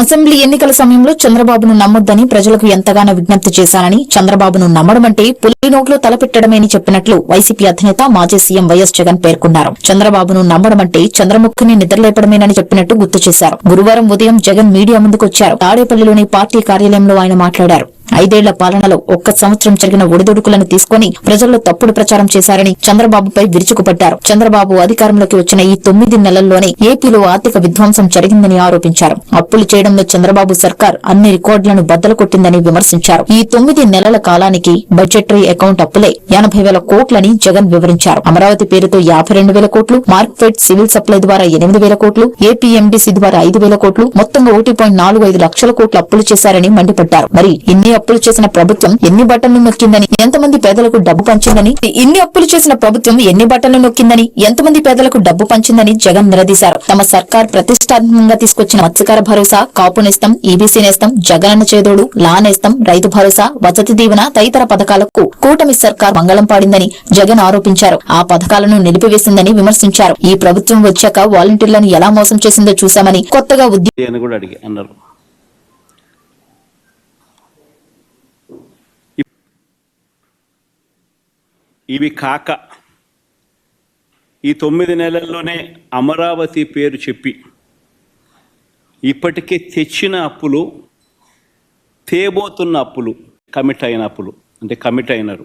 Assembly ఎన్నికల సమయంలో చంద్రబాబును నమ్మొద్దని ప్రజలకు ఎంతగానో విజ్ఞప్తి చేశానని, చంద్రబాబును నమ్మడమంటే పులి నోట్లో తలపెట్టడమేని చెప్పినట్లు వైసీపీ అధినేత మాజీ సీఎం వైఎస్ జగన్ పేర్కొన్నారు. చంద్రబాబును నమ్మడమంటే చంద్రముఖిని నిద్రలేపడమేనని చెప్పినట్టు గుర్తు చేశారు. గురువారం ఉదయం జగన్ మీడియా ముందుకొచ్చారు. తాడేపల్లిలోని పార్టీ కార్యాలయంలో ఆయన మాట్లాడారు. 5 ఏళ్ల పాలనలో 1 సంవత్సరం జరిగిన ఒడిదుడుకులను తీసుకుని ప్రజల్లో తప్పుడు ప్రచారం చేశారని చంద్రబాబుపై విరుచుకుపడ్డారు. చంద్రబాబు అధికారంలోకి వచ్చిన ఈ 9 నెలల్లోనే ఏపీలో ఆర్థిక విధ్వంసం జరిగిందని ఆరోపించారు. అప్పులు చేయడంలో చంద్రబాబు సర్కార్ అన్ని రికార్డులను బద్దలు కొట్టిందని విమర్శించారు. ఈ 9 నెలల కాలానికి బడ్జెటరీ అకౌంట్ అప్పులే 80,000 కోట్లని జగన్ వివరించారు. అమరావతి పేరుతో 52,000 కోట్లు, మార్క్ఫెడ్ సివిల్ సప్లై ద్వారా 8,000 కోట్లు, ఏపీఎండీసీ ద్వారా 5,000 కోట్లు, మొత్తంగా 1.45 లక్షల కోట్లు అప్పులు చేశారని మండిపడ్డారు. మరి ఇన్ని అప్పులు చేసిన ప్రభుత్వం ఎన్ని బట్టలు నొక్కిందని, ఎంతమంది పేదలకు డబ్బు పంచిందని, ఎంతమంది పేదలకు డబ్బు పంచిందని జగన్ నిలదీశారు. తమ సర్కార్ ప్రతిష్టాత్మకంగా తీసుకొచ్చిన మత్స్యకార భరోసా, కాపు నేస్తం, ఈబీసీ నేస్తం, జగనన్న చేదోడు, లా నేస్తం, రైతు భరోసా, వసతి దీవెన తదితర పథకాలకు కూటమి సర్కార్ మంగళం పాడిందని జగన్ ఆరోపించారు. ఆ పథకాలను నిలిపివేసిందని విమర్శించారు. ఈ ప్రభుత్వం వచ్చాక వాలంటీర్లను ఎలా మోసం చేసిందో చూశామని, కొత్తగా ఇవి కాక ఈ 9 నెలల్లోనే అమరావతి పేరు చెప్పి ఇప్పటికే తెచ్చిన అప్పులు, తేబోతున్న అప్పులు, కమిట్ అయిన అప్పులు అంటే కమిట్ అయినారు.